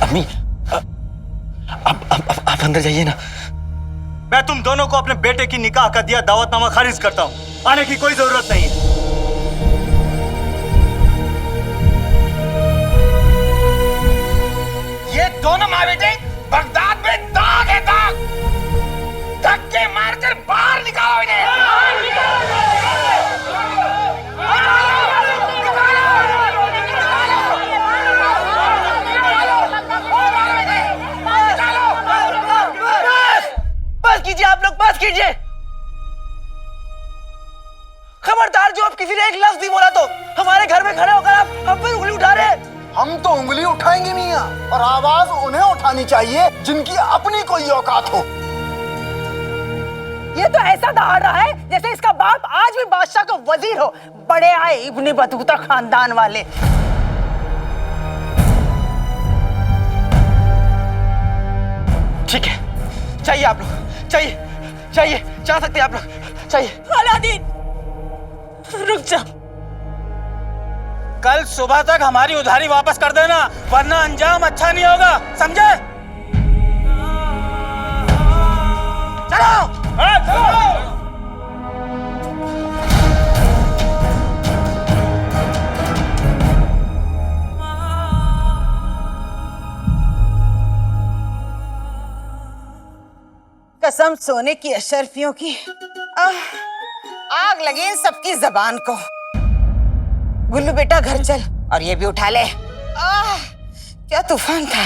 अम्मी आप अंदर जाइए ना। मैं तुम दोनों को अपने बेटे की निकाह का दिया दावतनामा खारिज करता हूँ। आने की कोई जरूरत नहीं है। ये दोनों माँ बेटे बगदाद में दाग है, दाग। धक्के मारकर बाहर निकालो इन्हें। बस कीजिए आप लोग, बस कीजिए। खबरदार, जो आप किसी ने एक लफ्ज नहीं बोला तो हमारे घर में खड़े होकर आप हम पर उंगली उठा रहे हैं। हम तो उंगली उठाएंगे मियां, और आवाज उन्हें उठानी चाहिए जिनकी अपनी कोई औकात हो। ये तो ऐसा दहाड़ रहा है जैसे इसका बाप आज भी बादशाह का वजीर हो। बड़े आए इब्ने बतूता खानदान वाले। ठीक है, चाहिए आप लोग, चाहिए जा सकते हैं आप लोग, चाहिए। अलादीन रुक जा। कल सुबह तक हमारी उधारी वापस कर देना, वरना अंजाम अच्छा नहीं होगा, समझे? चलो। कसम सोने की अशरफियों की, आग लगे इन सबकी जबान को। गुल्लू बेटा घर चल और ये भी उठा ले। क्या तूफान था।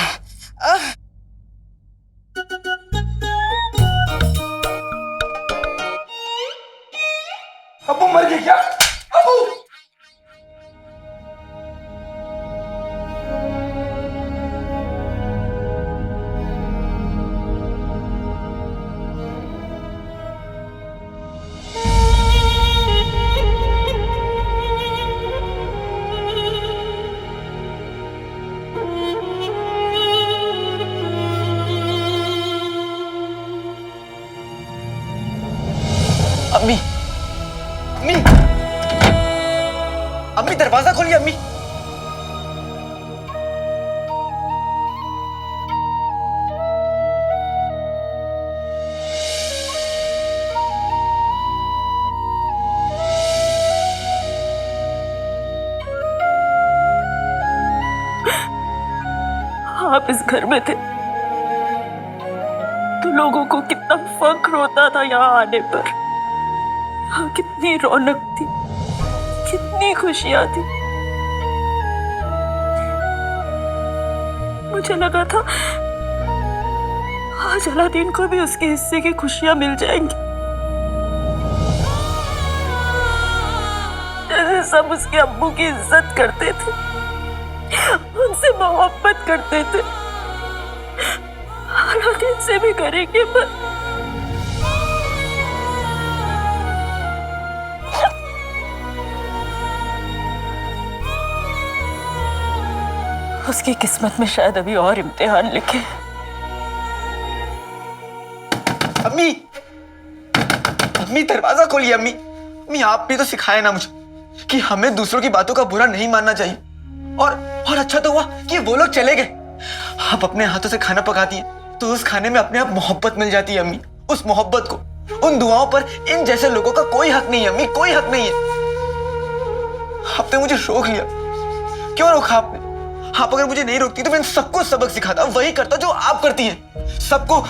अबू मर गई क्या? अबू अम्मी अम्मी अम्मी दरवाजा खोलिए अम्मी। आप इस घर में थे तो लोगों को कितना फख्र होता था यहाँ आने पर। यहाँ कितनी रौनक थी, कितनी खुशियां थी। मुझे लगा था आज अलादीन को भी उसके हिस्से की खुशियां मिल जाएंगी। जैसे सब उसके अब्बू की इज्जत करते थे, उनसे मोहब्बत करते थे, अलादीन से भी करेंगे। पर उसकी किस्मत में शायद अभी और इम्तिहान लिखे। अम्मी अम्मी दरवाजा खोलिए अम्मी। अम्मी आपने तो सिखाया ना मुझे कि हमें दूसरों की बातों का बुरा नहीं मानना चाहिए। और अच्छा तो हुआ कि वो लोग चले गए। आप अपने हाथों से खाना पकाती हैं तो उस खाने में अपने आप मोहब्बत मिल जाती है अम्मी। उस मोहब्बत को, उन दुआओं पर इन जैसे लोगों का कोई हक नहीं है अम्मी, कोई हक नहीं है। आपने मुझे रोक लिया, क्यों रोका आपने? आप अगर मुझे नहीं रोकती तो मैं सबको सबक सिखाता, वही करता जो आप करती हैं। सबको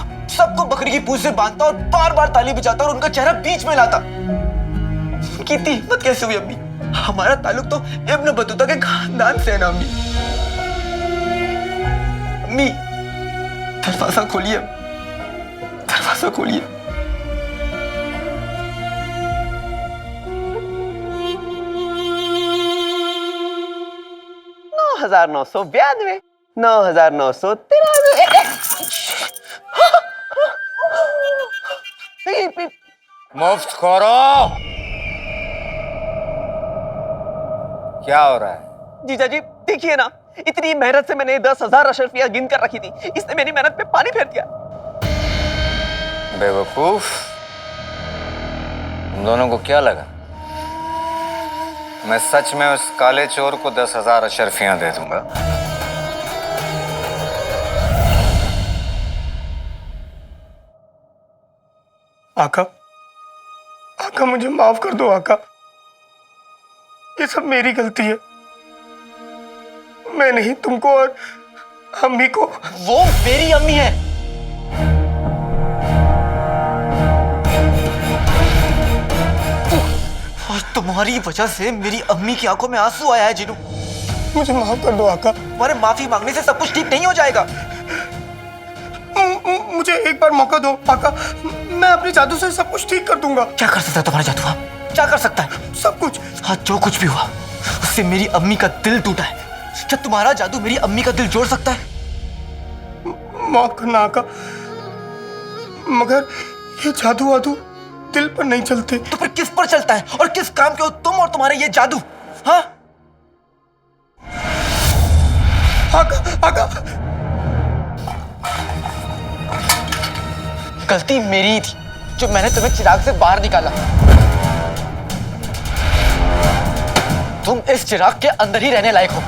बकरी की पूंछ से बांधता और बार बार ताली बजाता और उनका चेहरा बीच में लाता। उनकी इतनी हिम्मत कैसे हुई अम्मी? हमारा ताल्लुक तो इब्न बतूता के खानदान से है ना अम्मी। अम्मी दरवाजा खोलिए, दरवाजा खोलिए। 9,992, 9,993। मुफ्त खोरो। क्या हो रहा है? जीजा जी देखिए ना, इतनी मेहनत से मैंने 10,000 अशरफियां गिन कर रखी थी, इसने मेरी मेहनत पे पानी फेर दिया। बेवकूफ, तुम दोनों को क्या लगा मैं सच में उस काले चोर को 10,000 अशरफियां दे दूंगा? आका, आका मुझे माफ कर दो आका, ये सब मेरी गलती है। मैं नहीं तुमको और अम्मी को। वो मेरी अम्मी है। और तुम्हारी वजह से मेरी अम्मी की आंखों में आंसू आया है जिनू। मुझे माफ कर दो आका। तुम्हारे माफी मांगने से सब कुछ ठीक नहीं हो जाएगा। मुझे एक बार मौका दो आका, मैं अपने जादू से सब कुछ ठीक कर दूंगा। क्या कर सकता है तुम्हारा जादू? हाँ, क्या कर सकता है? सब कुछ। हाँ, जो कुछ भी हुआ उससे मेरी अम्मी का दिल टूटा है। क्या तुम्हारा जादू मेरी अम्मी का दिल जोड़ सकता है? माफ करना आका, मगर ये जादू वादू दिल पर नहीं चलते। तो फिर किस पर चलता है? और किस काम के हो तुम और तुम्हारे ये जादू? हाँ आका, आका गलती मेरी ही थी जो मैंने तुम्हें चिराग से बाहर निकाला। तुम इस चिराग के अंदर ही रहने लायक हो।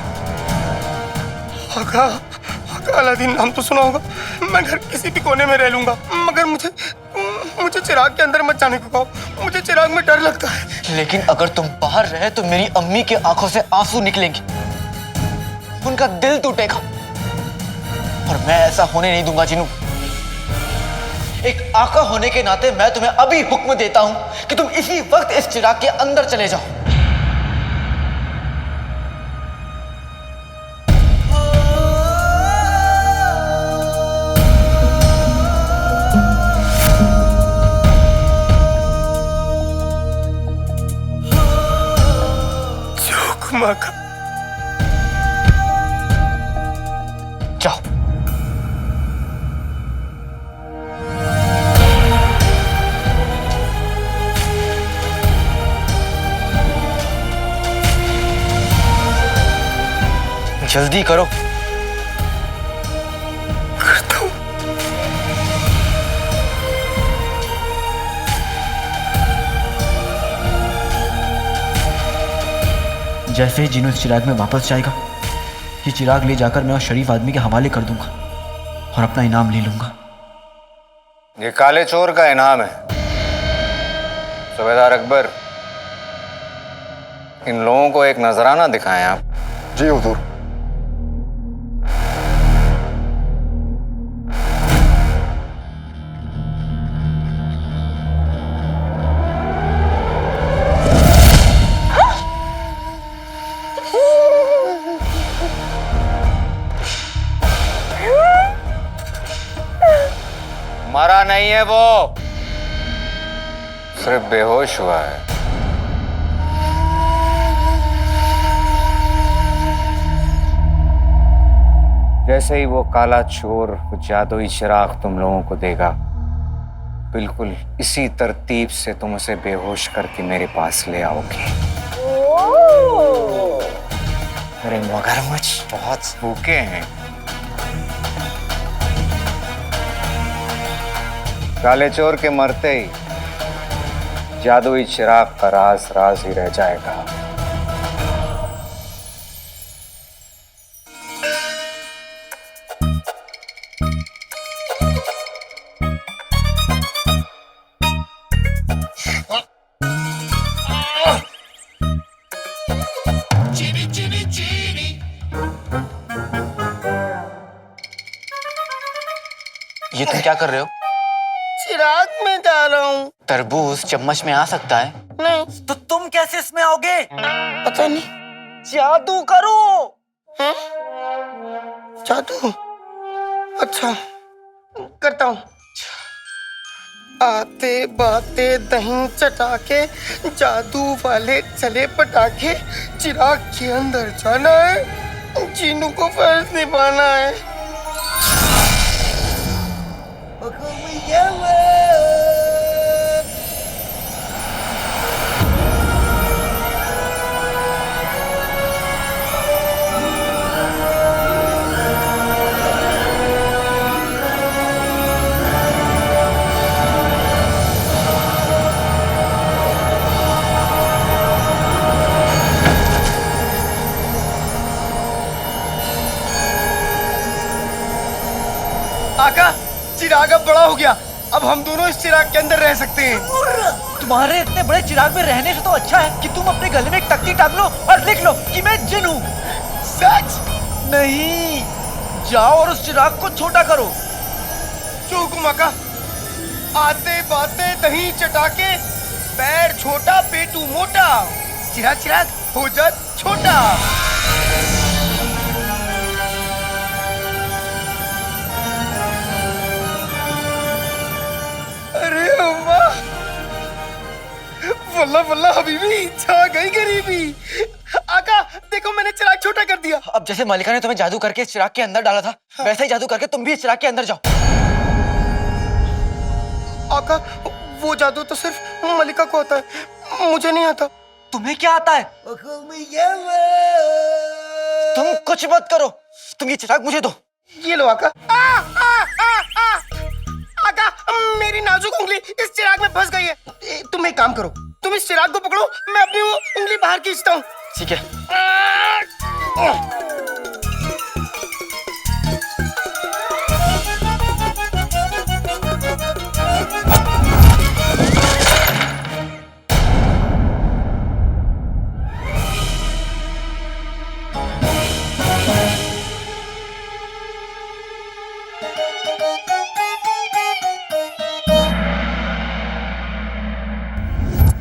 आका, आका अलादीन नाम तो सुना होगा। मैं घर किसी भी कोने में रह लूंगा, मगर मुझे चिराग के अंदर मत जाने को कहो। मुझे चिराग में डर लगता है। लेकिन अगर तुम बाहर रहे तो मेरी अम्मी की आंखों से आंसू निकलेंगे, उनका दिल टूटेगा, और मैं ऐसा होने नहीं दूंगा जिनू। एक आका होने के नाते मैं तुम्हें अभी हुक्म देता हूं कि तुम इसी वक्त इस चिराग के अंदर चले जाओ। आका, जाओ। जल्दी करो। करता हूं। जैसे ही जिन्हों इस चिराग में वापस जाएगा, ये चिराग ले जाकर मैं उस शरीफ आदमी के हवाले कर दूंगा और अपना इनाम ले लूंगा। ये काले चोर का इनाम है। सूबेदार अकबर, इन लोगों को एक नजराना दिखाएं आप। जी हुजूर। मरा नहीं है वो, सिर्फ बेहोश हुआ है। जैसे ही वो काला चोर वो जादुई चिराग तुम लोगों को देगा, बिल्कुल इसी तरतीब से तुम उसे बेहोश करके मेरे पास ले आओगे। मेरे मगरमच्छ बहुत भूखे हैं। काले चोर के मरते ही जादुई चिराग का राज राज ही रह जाएगा। ये तुम क्या कर रहे हो? चिराग में जा रहा हूँ। तरबूज चम्मच में आ सकता है? नहीं, तो तुम कैसे इसमें आओगे? पता नहीं। जादू करो। हैं? जादू? अच्छा, करता हूँ। आते बाते दही चटा के जादू वाले चले पटाखे, चिराग के अंदर जाना है, चीनू को फर्ज निभाना है। आका, चिराग अब बड़ा हो गया। अब हम दोनों इस चिराग के अंदर रह सकते हैं। तुम्हारे इतने बड़े चिराग में रहने से तो अच्छा है कि तुम अपने गले में एक तख्ती टांग लो और लिख लो कि मैं जिन हूँ। सच? नहीं, जाओ और उस चिराग को छोटा करो। जो हुकुम आका। आते बाते दही चटाके, पैर छोटा पेटू मोटा, चिराग चिराग हो जा छोटा। अरे अम्मा, वल्ला वल्ला हबीबी, छा गई गरीबी। आका देखो मैंने चिराग छोटा कर दिया। अब जैसे मलिका ने तुम्हें जादू करके इस चिराग के अंदर डाला था, वैसे ही जादू करके तुम भी इस चिराग के अंदर जाओ। आका वो जादू तो सिर्फ मलिका को आता है, मुझे नहीं आता। तुम्हें क्या आता है? तुम कुछ मत करो, तुम ये चिराग मुझे दो। ये लो आका। आका मेरी नाजुक उंगली इस चिराग में फंस गई है। तुम एक काम करो, तुम इस चिराग को पकड़ो, मैं अपनी वो उंगली बाहर खींचता हूँ। ठीक है।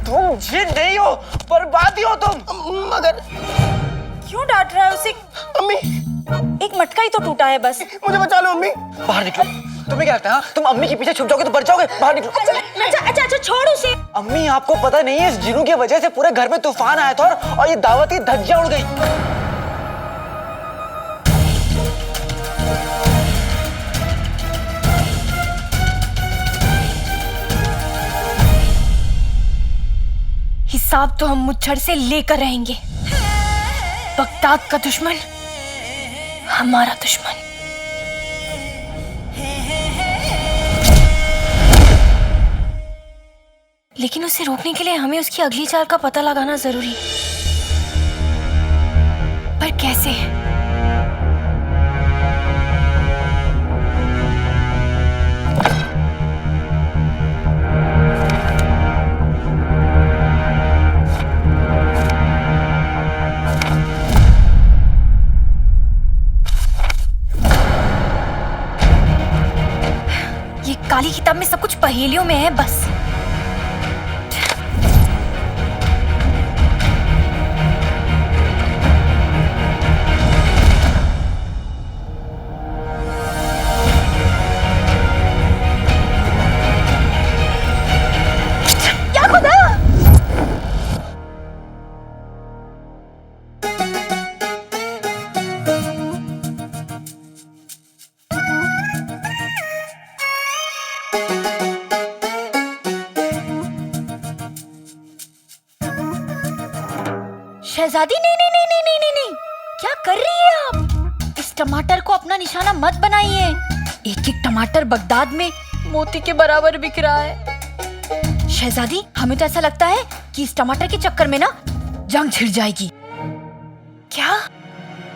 तुम जिन नहीं हो, बर्बादी हो तुम। मगर क्यों डांट रहा है उसे? अम्मी, एक मटका ही तो टूटा है बस। मुझे बचा लो अम्मी। बाहर निकलो। तुम्हें क्या लगता है, हाँ? तुम अम्मी के पीछे छुप जाओगे तो बच जाओगे। बाहर निकलो। अच्छा छोड़ उसे। अम्मी आपको पता नहीं है, इस जिनू की वजह से पूरे घर में तूफान आया था और ये दावत ही धज्जियां उड़ गई। हिसाब तो हम मुच्छर से लेकर रहेंगे। बगदाद का दुश्मन हमारा दुश्मन। लेकिन उसे रोकने के लिए हमें उसकी अगली चाल का पता लगाना जरूरी है। पर कैसे? ये काली किताब में सब कुछ पहेलियों में है बस। क्या खुदा! शहजादी, नहीं नहीं नहीं नहीं नहीं नहीं नहीं, क्या कर रही है आप? इस टमाटर को अपना निशाना मत बनाइए। एक एक टमाटर बगदाद में मोती के बराबर बिक रहा है। शहजादी, हमें तो ऐसा लगता है कि इस टमाटर के चक्कर में ना जंग छिड़ जाएगी। क्या?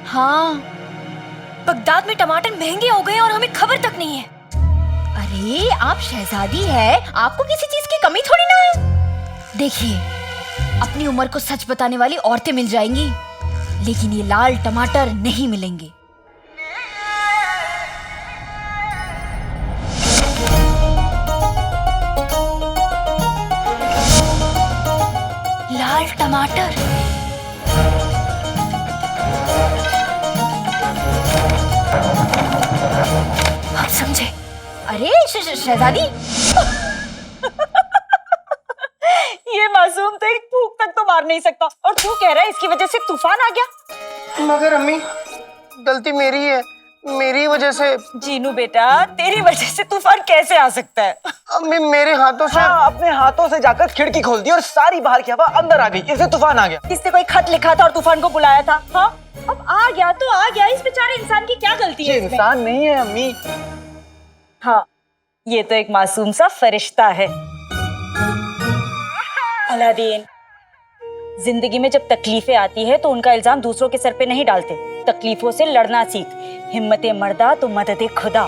हाँ, बगदाद में टमाटर महंगे हो गए और हमें खबर तक नहीं है। अरे आप शहजादी है, आपको किसी चीज की कमी थोड़ी ना है। देखिए, अपनी उम्र को सच बताने वाली औरतें मिल जाएंगी, लेकिन ये लाल टमाटर नहीं मिलेंगे। लाल टमाटर। आप समझे? अरे शहजादी, ये मासूम तो एक फूंक तक तो मार नहीं सकता और तू कह रहा है इसकी वजह से तूफान आ गया। मगर अम्मी, गलती मेरी है, मेरी वजह से। जीनू बेटा, तेरी वजह से तूफान कैसे आ सकता है? अम्मी मेरे हाथों से। हाँ, अपने हाथों से जाकर खिड़की खोल दी और सारी बाहर की हवा अंदर आ गई, इससे तूफान आ गया। किसने कोई खत लिखा था और तूफान को बुलाया था? हाँ, अब आ गया तो आ गया, इस बेचारे इंसान की क्या गलती है ये इसमें? इंसान नहीं है अम्मी। हाँ, ये तो एक मासूम सा फरिश्ता है। अलादीन, जिंदगी में जब तकलीफें आती है तो उनका इल्जाम दूसरों के सर पे नहीं डालते, तकलीफों से लड़ना सीख। हिम्मत मर्दा तो मदद खुदा।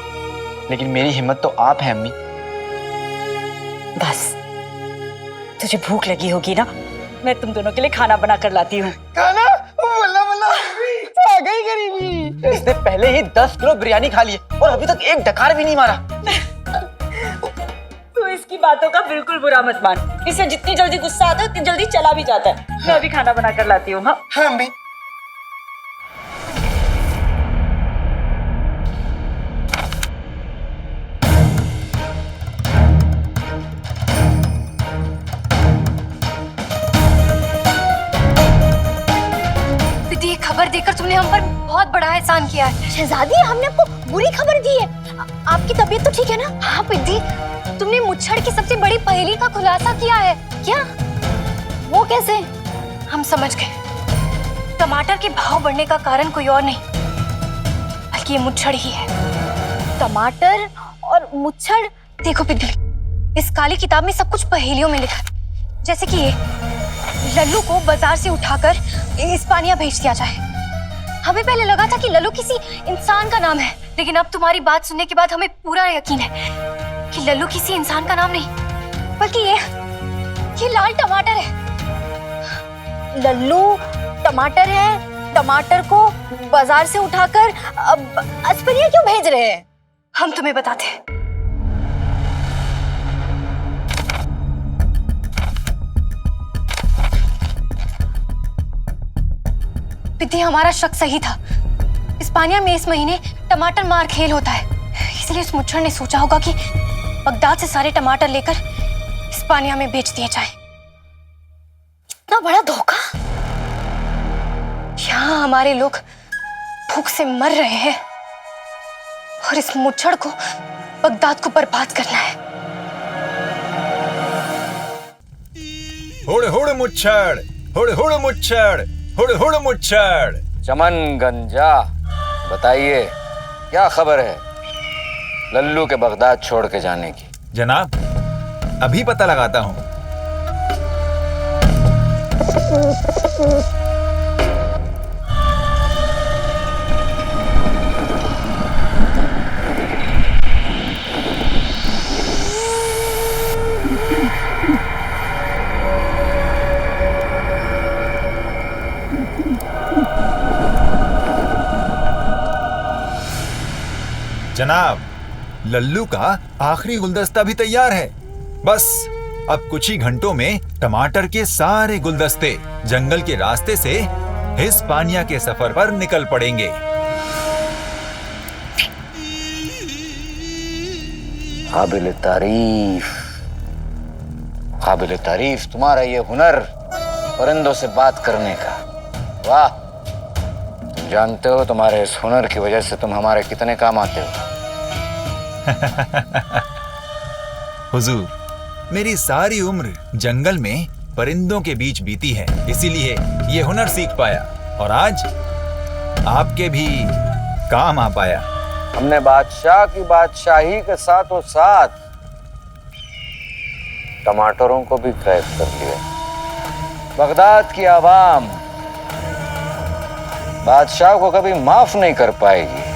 लेकिन मेरी हिम्मत तो आप है अम्मी। बस तुझे भूख लगी होगी ना, मैं तुम दोनों के लिए खाना बना कर लाती हूँ। खाना बोला बोला आ गई गरीबी। इसने पहले ही 10 किलो बिरयानी खा ली है और अभी तक एक डकार भी नहीं मारा। तो इसकी बातों का बिल्कुल बुरा मत मान, इसे जितनी जल्दी गुस्सा आता है उतनी जल्दी चला भी जाता है। मैं अभी खाना बना कर लाती हूँ। हाँ हाँ अम्मी। ये खबर देकर तुमने हम पर बहुत बड़ा एहसान किया है। शहजादी, हमने आपको बुरी खबर दी है। आपकी तबीयत तो ठीक है ना? हाँ पिद्दी, तुमने मुच्छड़ की सबसे बड़ी पहेली का खुलासा किया है। क्या? वो कैसे? हम समझ गए। टमाटर के भाव बढ़ने का कारण कोई और नहीं बल्कि ये मुच्छड़ ही है। टमाटर और मुच्छड़? देखो पिद्दी, इस काली किताब में सब कुछ पहेलियों में लिखा है। जैसे कि ये लल्लू को बाजार से उठाकर इस्पानिया भेज दिया जाए। हमें पहले लगा था कि लल्लू किसी इंसान का नाम है, लेकिन अब तुम्हारी बात सुनने के बाद हमें पूरा यकीन है कि लल्लू किसी इंसान का नाम नहीं बल्कि ये लाल टमाटर है। लल्लू टमाटर है, टमाटर को बाजार से उठाकर अब इस्पानिया क्यों भेज रहे हैं? हम तुम्हें बताते हैं। पिद्दी, हमारा शक सही था। इस्पानिया में इस महीने टमाटर मार खेल होता है, इसलिए उस मुच्छड़ ने सोचा होगा कि बगदाद से सारे टमाटर लेकर इस्पानिया में बेच दिए जाए। इतना बड़ा धोखा! यहाँ हमारे लोग भूख से मर रहे हैं और इस मुच्छड़ को बगदाद को बर्बाद करना है। हुड़ हुड़ मुच्छड़, हुड़ हुड़ मुच्छड़, हुड़ हुड़ मुच्छड़। चमन गंजा, बताइए क्या खबर है लल्लू के बगदाद छोड़ के जाने की? जनाब, अभी पता लगाता हूँ। जनाब, लल्लू का आखिरी गुलदस्ता भी तैयार है। बस अब कुछ ही घंटों में टमाटर के सारे गुलदस्ते जंगल के रास्ते से हिस्पानिया के सफर पर निकल पड़ेंगे। काबिल तारीफ तुम्हारा ये हुनर परिंदों से बात करने का। वाह, तुम जानते हो तुम्हारे इस हुनर की वजह से तुम हमारे कितने काम आते हो। हुजूर, मेरी सारी उम्र जंगल में परिंदों के बीच बीती है, इसीलिए ये हुनर सीख पाया और आज आपके भी काम आ पाया। हमने बादशाह की बादशाही के साथों साथ टमाटरों को भी कैद कर लिया। बगदाद की आवाम बादशाह को कभी माफ नहीं कर पाएगी।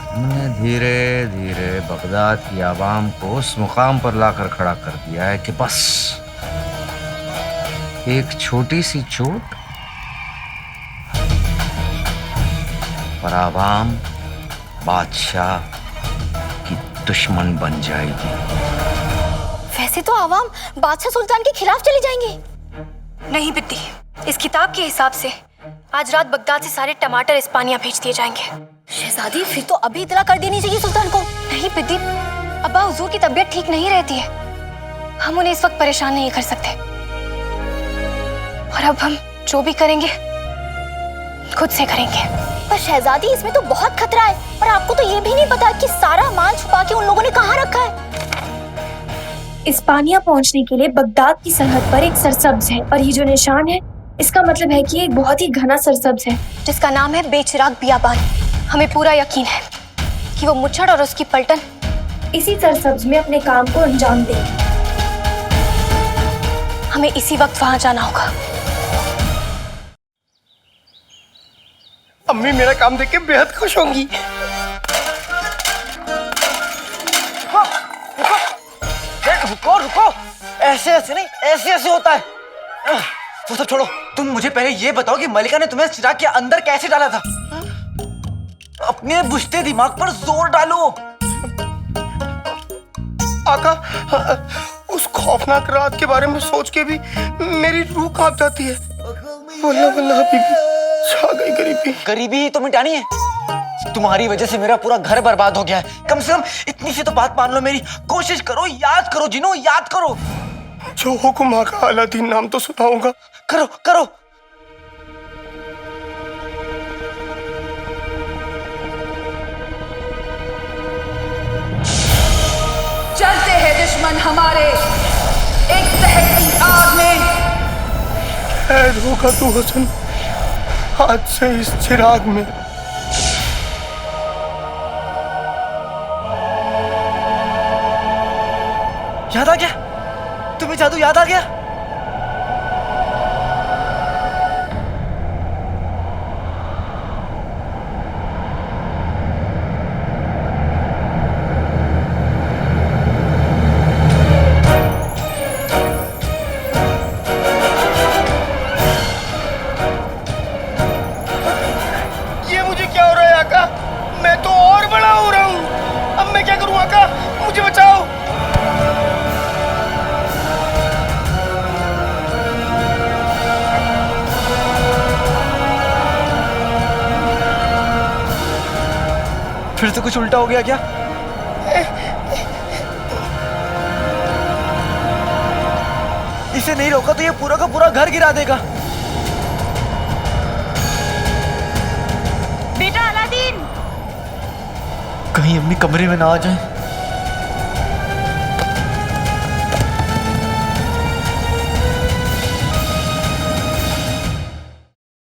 हमने धीरे धीरे बगदाद की आवाम को उस मुकाम पर लाकर खड़ा कर दिया है कि बस एक छोटी सी चोट और आवाम बादशाह की दुश्मन बन जाएगी। वैसे तो आवाम बादशाह सुल्तान के खिलाफ चली जाएंगी। नहीं बिट्टी, इस किताब के हिसाब से आज रात बगदाद से सारे टमाटर इस्पानिया भेज दिए जाएंगे। शहजादी, फिर तो अभी इतला कर देनी चाहिए सुल्तान को। नहीं बिट्टी, अब्बा हुजूर की तबीयत ठीक नहीं रहती है, हम उन्हें इस वक्त परेशान नहीं कर सकते। और अब हम जो भी करेंगे खुद से करेंगे। पर शहजादी, इसमें तो बहुत खतरा है और आपको तो ये भी नहीं पता कि सारा माल छुपा के उन लोगों ने कहाँ रखा है। इस्पानिया पहुंचने के लिए बगदाद की सरहद पर एक सरसब्ज है और ये जो निशान है इसका मतलब है कि ये एक बहुत ही घना सरसब्ज है जिसका नाम है बेचिराग बियाबान। हमें पूरा यकीन है कि वो मुच्छड़ और उसकी पलटन इसी सरसब्ज में अपने काम को अंजाम देंगे। हमें इसी वक्त वहां जाना होगा। अम्मी मेरा काम देख के बेहद खुश होंगी। रुको रुको, ऐसे ऐसे नहीं, ऐसे ऐसे होता है। वो सब छोड़ो, तुम मुझे पहले ये बताओ कि मलिका ने तुम्हें चिराग के अंदर कैसे डाला था? अपने बुझते दिमाग पर जोर डालो। आका, उस खौफनाक रात के बारे में सोच के भी मेरी रूह कांप जाती है। वल्लाह वल्लाह बीबी, छा गई गरीबी। गरीबी ही तो मिटानी है। तुम्हारी वजह से मेरा पूरा घर बर्बाद हो गया है। कम से कम इतनी सी तो बात मान लो मेरी। कोशिश करो, याद करो जिनो, याद करो। जो हुक्म आका, अलादीन नाम तो सुनाऊंगा। करो करो। चलते हैं दुश्मन हमारे एक दहकती आग में। कैद होगा तू हसन आज से इस चिराग में। याद आ गया? तुम्हें जादू याद आ गया? ये मुझे क्या हो रहा है आका? मैं तो और बड़ा हो रहा हूँ। अब मैं क्या करूँ आका? मुझे बचाओ। फिर से कुछ उल्टा हो गया क्या? इसे नहीं रोका तो ये पूरा का पूरा घर गिरा देगा। बेटा अलादीन, कहीं अम्मी कमरे में ना आ जाए।